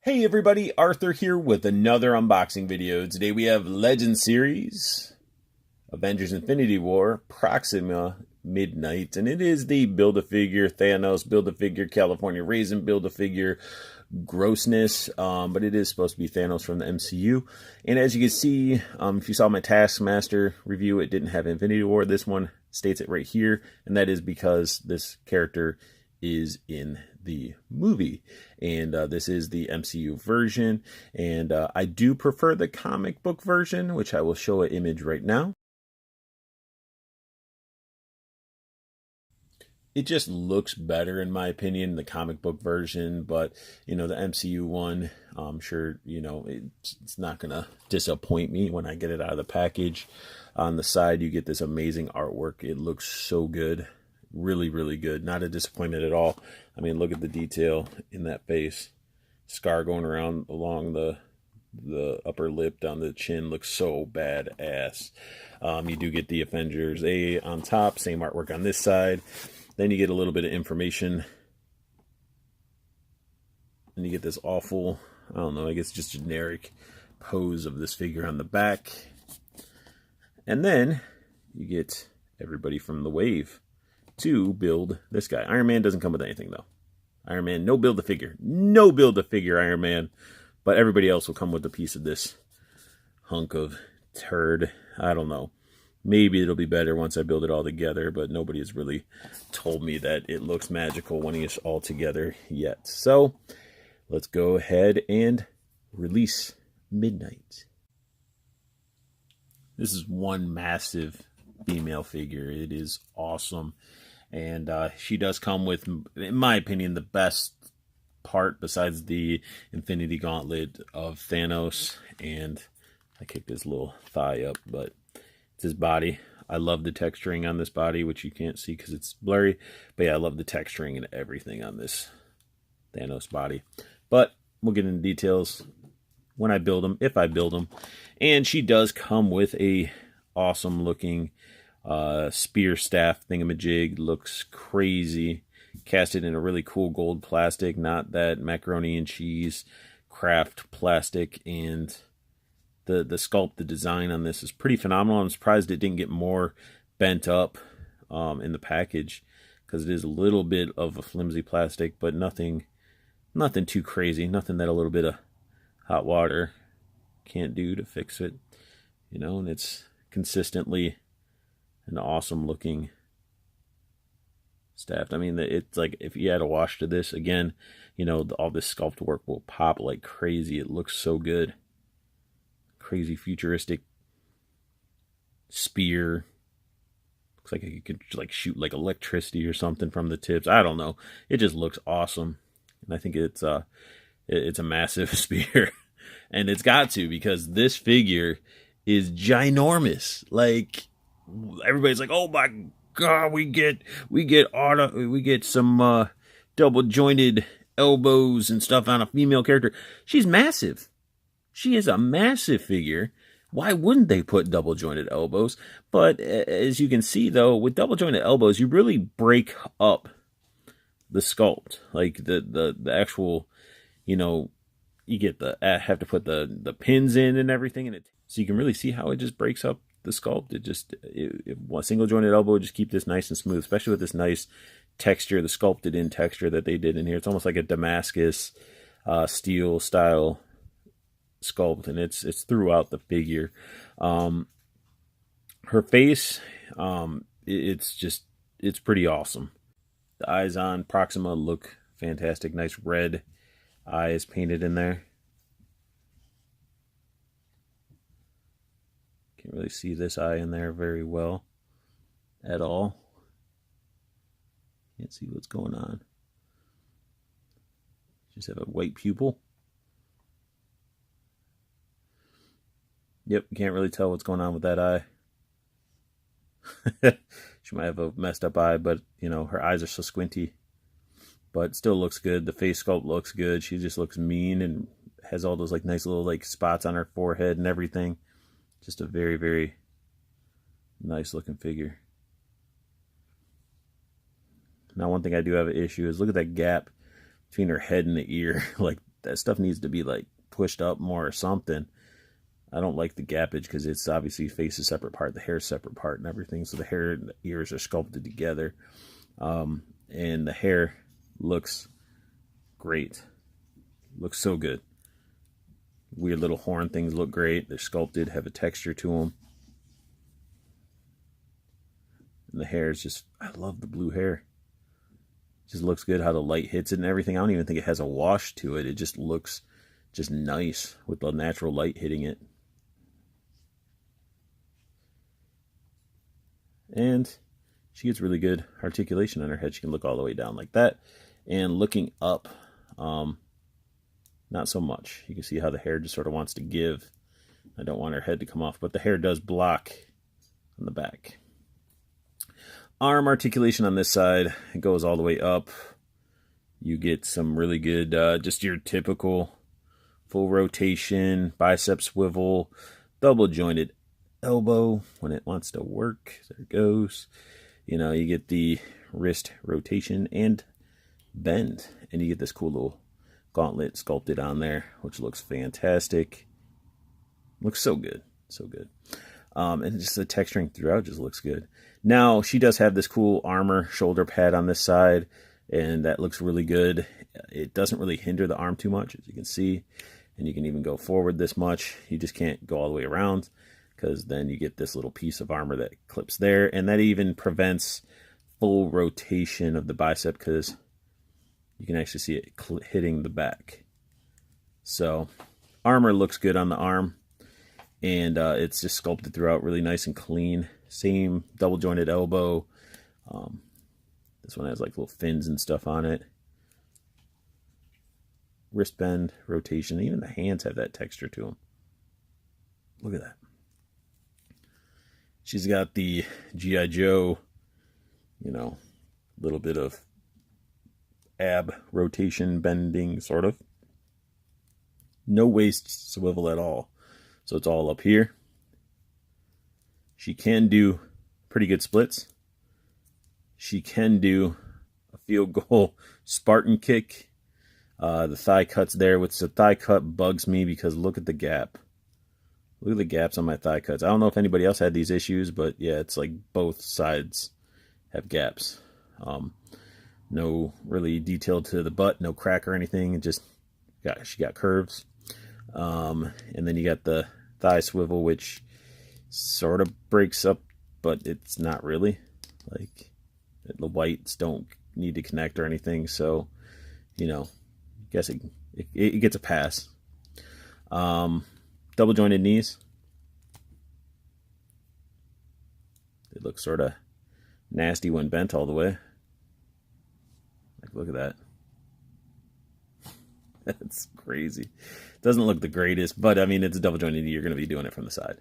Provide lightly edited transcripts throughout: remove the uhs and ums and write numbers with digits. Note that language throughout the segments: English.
Hey everybody, Arthur here with another unboxing video. Today we have Legend Series, Avengers Infinity War, Proxima Midnight, and it is the Build-A-Figure Thanos, Build-A-Figure California Raisin, Build-A-Figure grossness, but it is supposed to be Thanos from the MCU. And as you can see, if you saw my Taskmaster review, it didn't have Infinity War. This one states it right here, and that is because this character is in the movie, and this is the MCU version, and I do prefer the comic book version, which I will show an image right now. It just looks better in my opinion, the comic book version, but you know, the MCU one, I'm sure, you know, it's not gonna disappoint me when I get it out of the package. On the side you get this amazing artwork. It looks so good. Really, really good. Not a disappointment at all. I mean, look at the detail in that face. Scar going around along the upper lip down the chin looks so badass. You do get the Avengers A on top, same artwork on this side. Then you get a little bit of information. And you get this awful, I don't know, I guess just generic pose of this figure on the back. And then you get everybody from the wave to build this guy. Iron Man doesn't come with anything though. Iron Man, no Build-A-Figure. No Build-A-Figure Iron Man. But everybody else will come with a piece of this hunk of turd. I don't know. Maybe it'll be better once I build it all together, but nobody has really told me that it looks magical when it's all together yet. So let's go ahead and release Midnight. This is one massive female figure. It is awesome. And she does come with, in my opinion, the best part besides the Infinity Gauntlet of Thanos. And I kicked his little thigh up, but it's his body. I love the texturing on this body, which you can't see because it's blurry. But yeah, I love the texturing and everything on this Thanos body. But we'll get into details when I build them, if I build them. And she does come with a awesome looking spear staff thingamajig. Looks crazy. Casted in a really cool gold plastic, not that macaroni and cheese craft plastic. And the sculpt, the design on this is pretty phenomenal. I'm surprised it didn't get more bent up in the package, because it is a little bit of a flimsy plastic, but nothing too crazy. Nothing that a little bit of hot water can't do to fix it, you know. And it's consistently an awesome looking staff. I mean, it's like if you had a wash to this again, you know, all this sculpt work will pop like crazy. It looks so good. Crazy futuristic spear. Looks like you could like shoot like electricity or something from the tips. I don't know. It just looks awesome. And I think it's a massive spear. And it's got to, because this figure is ginormous. Like, everybody's like, oh my god, we get some double jointed elbows and stuff on a female character. She's massive. She is a massive figure. Why wouldn't they put double jointed elbows? But as you can see though, with double jointed elbows, you really break up the sculpt. Like the actual, you know, you get have to put the pins in and everything, and so you can really see how it just breaks up the sculpt. A single jointed elbow would just keep this nice and smooth, especially with this nice texture, the sculpted in texture that they did in here. It's almost like a Damascus steel style sculpt, and it's throughout the figure. Her face, it's pretty awesome. The eyes on Proxima look fantastic. Nice red eyes painted in there. Can't really see this eye in there very well at all. Can't see what's going on. Just have a white pupil. Yep, can't really tell what's going on with that eye. She might have a messed up eye, but you know, her eyes are so squinty. But still looks good. The face sculpt looks good. She just looks mean and has all those like nice little like spots on her forehead and everything. Just a very, very nice looking figure. Now, one thing I do have an issue is look at that gap between her head and the ear. Like that stuff needs to be like pushed up more or something. I don't like the gappage because it's obviously face a separate part, the hair separate part and everything. So the hair and the ears are sculpted together. And the hair looks great. Looks so good. Weird little horn things look great. They're sculpted, have a texture to them. And the hair is just, I love the blue hair. Just looks good how the light hits it and everything. I don't even think it has a wash to it. It just looks just nice with the natural light hitting it. And she gets really good articulation on her head. She can look all the way down like that. And looking up, not so much. You can see how the hair just sort of wants to give. I don't want her head to come off, but the hair does block on the back. Arm articulation on this side, it goes all the way up. You get some really good, just your typical full rotation, bicep swivel, double jointed elbow when it wants to work. There it goes. You know, you get the wrist rotation and bend, and you get this cool little gauntlet sculpted on there, which looks fantastic. Looks so good, so good. And just the texturing throughout just looks good. Now, she does have this cool armor shoulder pad on this side, and that looks really good. It doesn't really hinder the arm too much, as you can see, and you can even go forward this much. You just can't go all the way around, because then you get this little piece of armor that clips there, and that even prevents full rotation of the bicep, because you can actually see it hitting the back. So, armor looks good on the arm, and it's just sculpted throughout really nice and clean. Same double jointed elbow. This one has like little fins and stuff on it. Wrist bend, rotation, even the hands have that texture to them. Look at that. She's got the G.I. Joe, you know, little bit of ab rotation, bending, sort of. No waist swivel at all. So it's all up here. She can do pretty good splits. She can do a field goal Spartan kick. The thigh cuts there, which the thigh cut bugs me because look at the gap. Look at the gaps on my thigh cuts. I don't know if anybody else had these issues, but yeah, it's like both sides have gaps. No really detail to the butt, no crack or anything. It just she got curves. And then you got the thigh swivel, which sort of breaks up, but it's not really. Like, the whites don't need to connect or anything, so, you know, I guess it gets a pass. Double jointed knees. They look sort of nasty when bent all the way. Like, look at that. That's crazy. Doesn't look the greatest, but I mean, it's a double jointed knee. You're going to be doing it from the side.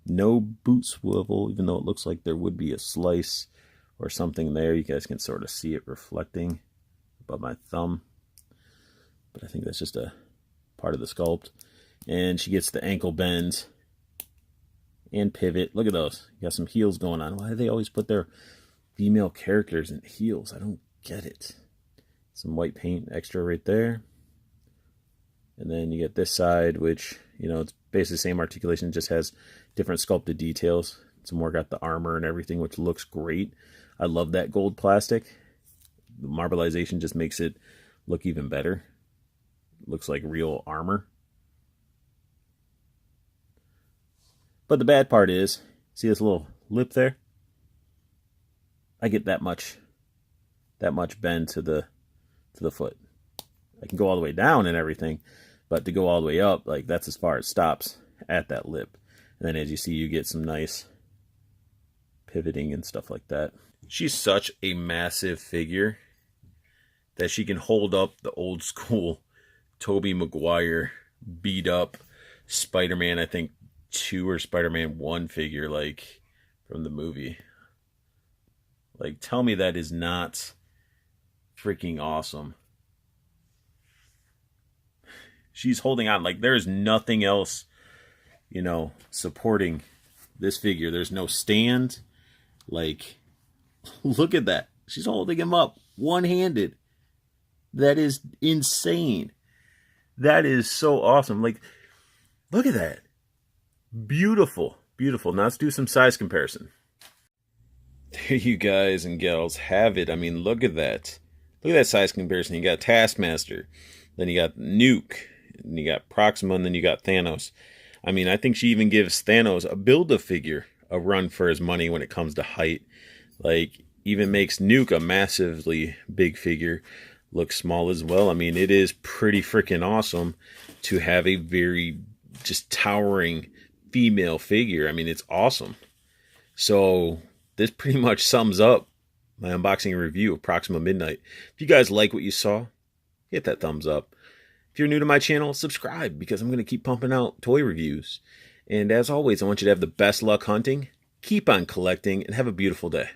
No boot swivel, even though it looks like there would be a slice or something there. You guys can sort of see it reflecting above my thumb. But I think that's just a part of the sculpt. And she gets the ankle bends and pivot. Look at those. You got some heels going on. Why do they always put their female characters in heels? I don't get it. Some white paint extra right there. And then you get this side, which, you know, it's basically the same articulation, just has different sculpted details. Some more got the armor and everything, which looks great. I love that gold plastic. The marbleization just makes it look even better. Looks like real armor. But the bad part is, see this little lip there? I get that much bend to the foot. I can go all the way down and everything, but to go all the way up, like, that's as far as it stops at that lip. And then as you see, you get some nice pivoting and stuff like that. She's such a massive figure that she can hold up the old school Tobey Maguire beat up Spider-Man, I think 2 or Spider-Man 1 figure, like, from the movie. Like, tell me that is not freaking awesome. She's holding on. Like, there's nothing else, you know, supporting this figure. There's no stand. Like, look at that. She's holding him up one-handed. That is insane. That is so awesome. Like, look at that. Beautiful. Beautiful. Now let's do some size comparison. There you guys and gals have it. I mean, look at that. Look at that size comparison. You got Taskmaster, then you got Nuke, and you got Proxima, and then you got Thanos. I mean, I think she even gives Thanos a Build-A-Figure a run for his money when it comes to height. Like, even makes Nuke a massively big figure look small as well. I mean, it is pretty freaking awesome to have a very just towering female figure. I mean, it's awesome. So this pretty much sums up my unboxing and review of Proxima Midnight. If you guys like what you saw, hit that thumbs up. If you're new to my channel, subscribe, because I'm going to keep pumping out toy reviews. And as always, I want you to have the best luck hunting, keep on collecting, and have a beautiful day.